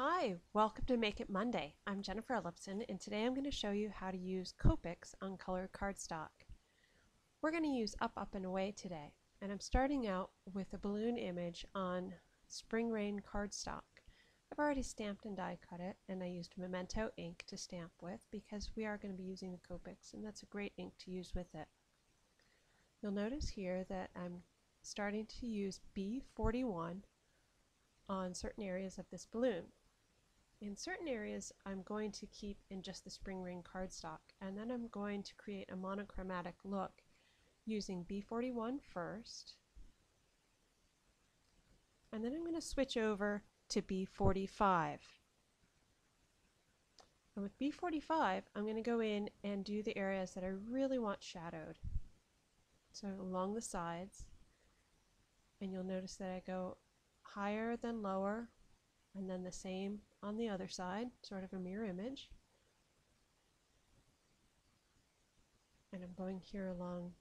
Hi, welcome to Make It Monday. I'm Jennifer Ellipson, and today I'm going to show you how to use Copics on colored cardstock. We're going to use Up, Up, and Away today, and I'm starting out with a balloon image on Spring Rain cardstock. I've already stamped and die cut it, and I used Memento ink to stamp with because we are going to be using the Copics, and that's a great ink to use with it. You'll notice here that I'm starting to use B41 on certain areas of this balloon. In certain areas, I'm going to keep in just the Spring Rain cardstock, and then I'm going to create a monochromatic look using B41 first, and then I'm going to switch over to B45. And with B45, I'm going to go in and do the areas that I really want shadowed. So along the sides, and you'll notice that I go higher than lower, and then the same on the other side, sort of a mirror image. And I'm going here along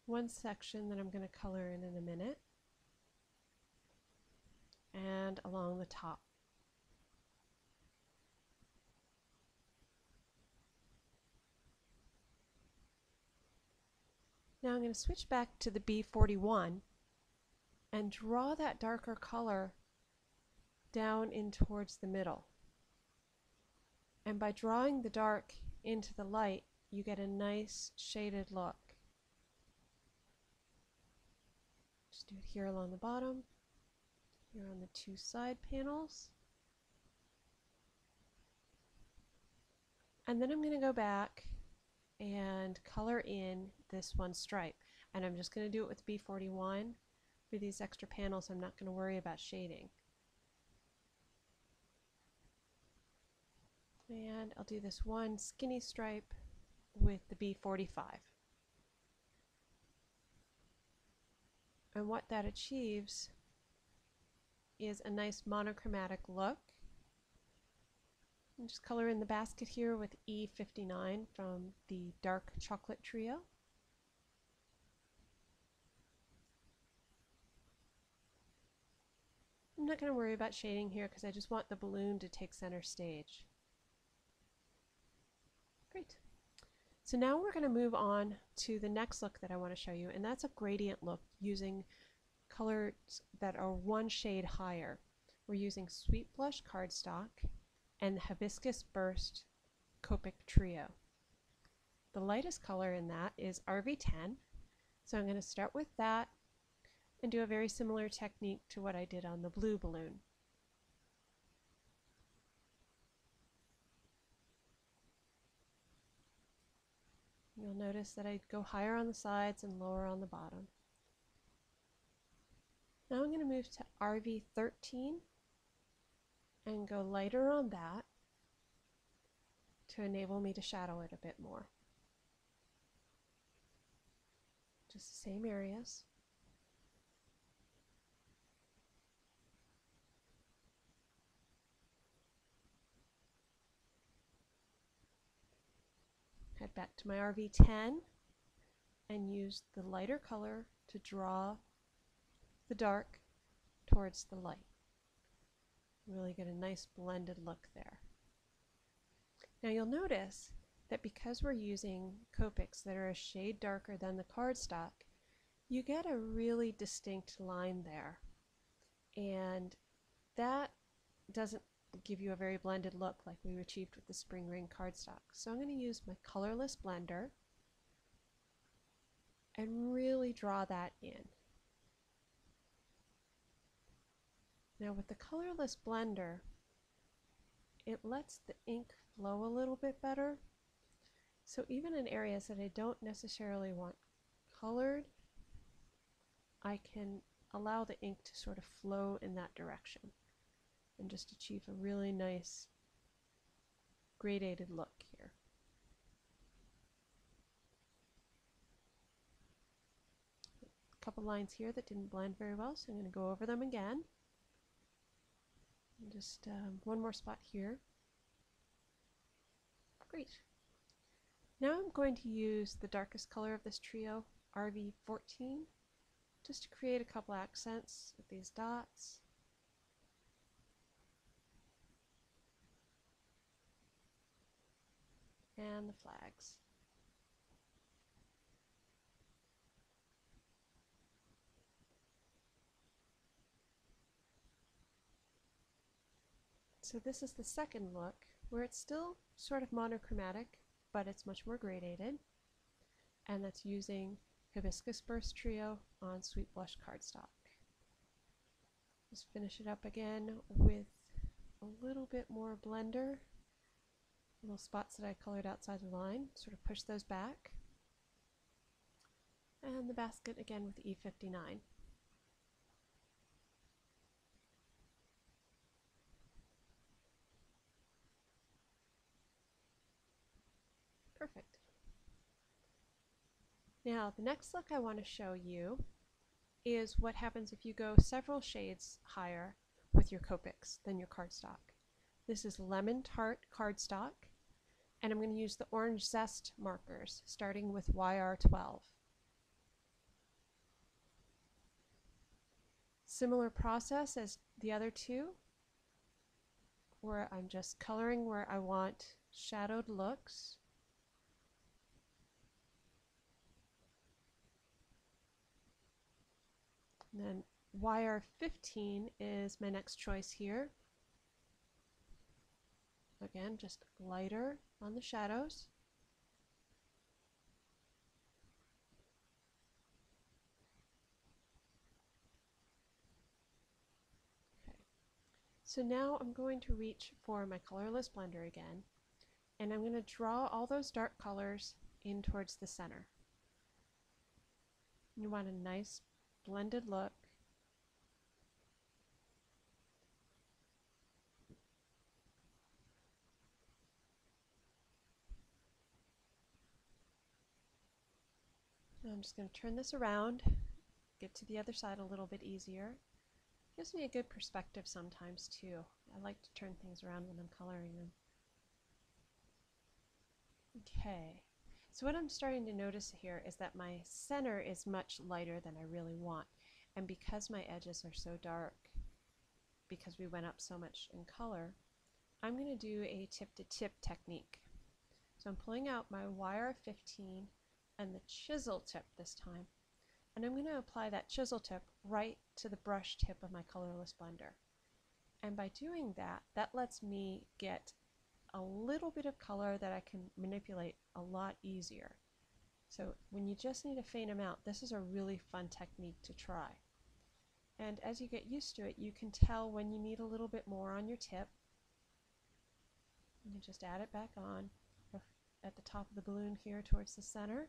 one section that I'm going to color in a minute, and along the top. Now I'm going to switch back to the B41 and draw that darker color down in towards the middle. And by drawing the dark into the light, you get a nice shaded look. Just do it here along the bottom, here on the two side panels. And then I'm going to go back and color in this one stripe. And I'm just going to do it with B41. For these extra panels, I'm not going to worry about shading. And I'll do this one skinny stripe with the B45. And what that achieves is a nice monochromatic look. And just color in the basket here with E59 from the Dark Chocolate Trio. I'm not going to worry about shading here because I just want the balloon to take center stage. Great. So now we're going to move on to the next look that I want to show you, and that's a gradient look using colors that are one shade higher. We're using Sweet Blush cardstock and the Hibiscus Burst Copic Trio. The lightest color in that is RV10, so I'm going to start with that and do a very similar technique to what I did on the blue balloon. You'll notice that I go higher on the sides and lower on the bottom. Now I'm going to move to RV13 and go lighter on that to enable me to shadow it a bit more. Just the same areas. Head back to my RV10 and use the lighter color to draw the dark towards the light. Really get a nice blended look there. Now you'll notice that because we're using Copics that are a shade darker than the cardstock, you get a really distinct line there. And that doesn't give you a very blended look like we achieved with the Spring Rain cardstock. So I'm going to use my colorless blender and really draw that in. Now with the colorless blender, it lets the ink flow a little bit better. So even in areas that I don't necessarily want colored, I can allow the ink to sort of flow in that direction and just achieve a really nice gradated look here. A couple lines here that didn't blend very well, so I'm going to go over them again. And just one more spot here. Great. Now I'm going to use the darkest color of this trio, RV14, just to create a couple accents with these dots. and the flags. So this is the second look, where it's still sort of monochromatic, but it's much more gradated, and that's using Hibiscus Burst Trio on Sweet Blush cardstock. Just finish it up again with a little bit more blender. Little spots that I colored outside the line, sort of push those back. And the basket again with E59. Perfect. Now the next look I want to show you is what happens if you go several shades higher with your Copics than your cardstock. This is Lemon Tart cardstock, and I'm going to use the Orange Zest markers starting with YR12. Similar process as the other two, where I'm just coloring where I want shadowed looks. And then YR15 is my next choice here. Again, just lighter on the shadows. Okay. So now I'm going to reach for my colorless blender again, and I'm going to draw all those dark colors in towards the center. You want a nice blended look. I'm just going to turn this around, get to the other side a little bit easier. Gives me a good perspective sometimes too. I like to turn things around when I'm coloring them. Okay, so what I'm starting to notice here is that my center is much lighter than I really want. And because my edges are so dark, because we went up so much in color, I'm going to do a tip-to-tip technique. So I'm pulling out my YR15 and the chisel tip this time, and I'm going to apply that chisel tip right to the brush tip of my colorless blender. And by doing that, that lets me get a little bit of color that I can manipulate a lot easier. So when you just need a faint amount, this is a really fun technique to try. And as you get used to it, you can tell when you need a little bit more on your tip. You just add it back on at the top of the balloon here towards the center.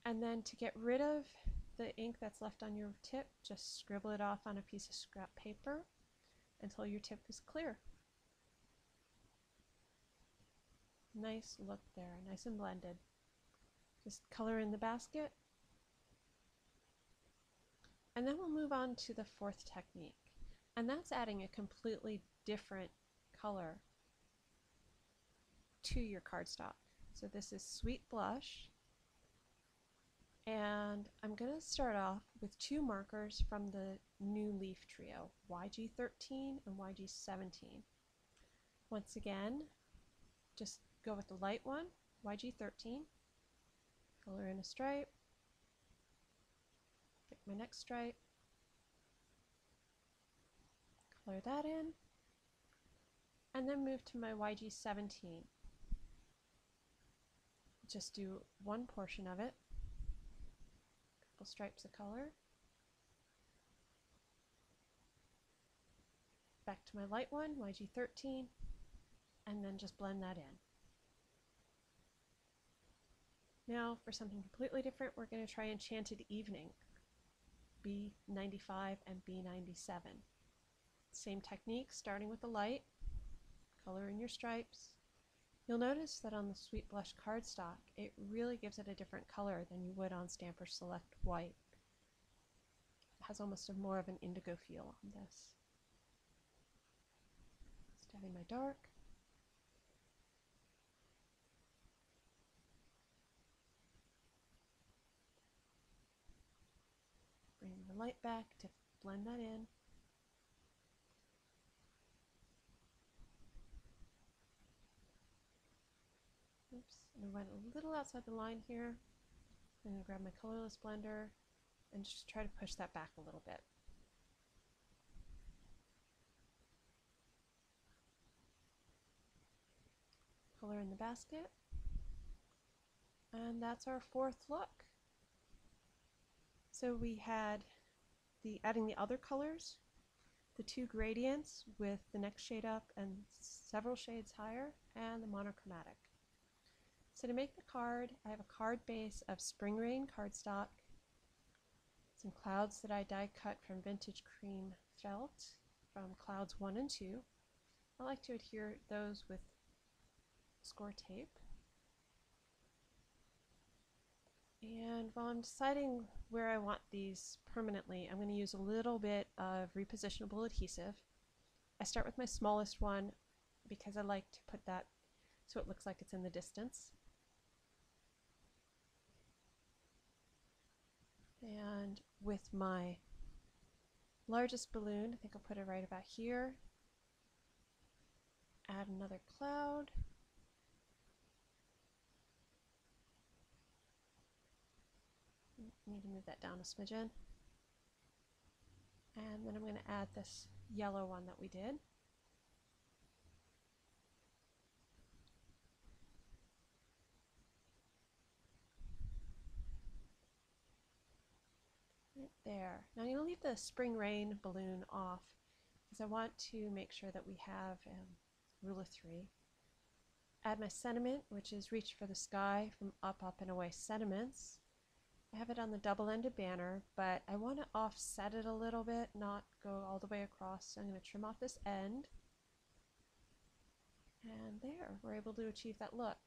And then to get rid of the ink that's left on your tip, just scribble it off on a piece of scrap paper until your tip is clear. Nice look there, nice and blended. Just color in the basket. And then we'll move on to the fourth technique. And that's adding a completely different color to your cardstock. So this is Sweet Blush. And I'm going to start off with two markers from the New Leaf Trio, YG13 and YG17. Once again, just go with the light one, YG13, color in a stripe, pick my next stripe, color that in, and then move to my YG17. Just do one portion of it, couple stripes of color, back to my light one, YG13, and then just blend that in. Now for something completely different, we're going to try Enchanted Evening, B95 and B97. Same technique, starting with the light, color in your stripes. You'll notice that on the Sweet Blush cardstock, it really gives it a different color than you would on Stampin' Select White. It has almost more of an indigo feel on this. Just adding my dark. Bring the light back to blend that in. And I went a little outside the line here. I'm going to grab my colorless blender and just try to push that back a little bit. Color in the basket. And that's our fourth look. So we had adding the other colors, the two gradients with the next shade up and several shades higher, and the monochromatic. So to make the card, I have a card base of Spring Rain cardstock, some clouds that I die cut from Vintage Cream Felt from clouds 1 and 2. I like to adhere those with score tape. And while I'm deciding where I want these permanently, I'm going to use a little bit of repositionable adhesive. I start with my smallest one because I like to put that so it looks like it's in the distance. And with my largest balloon, I think I'll put it right about here. Add another cloud. Need to move that down a smidgen. And then I'm going to add this yellow one that we did. Right there. Now I'm going to leave the Spring Rain balloon off because I want to make sure that we have rule of 3. Add my sentiment, which is Reach for the Sky from Up, Up, and Away Sentiments. I have it on the double-ended banner, but I want to offset it a little bit, not go all the way across. So I'm going to trim off this end. And there, we're able to achieve that look.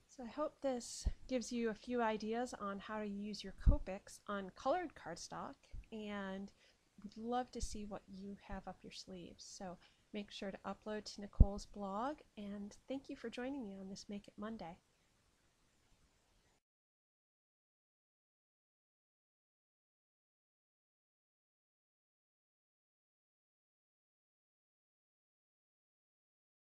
So I hope this gives you a few ideas on how to use your Copics on colored cardstock, and we'd love to see what you have up your sleeves. So make sure to upload to Nicole's blog, and thank you for joining me on this Make It Monday.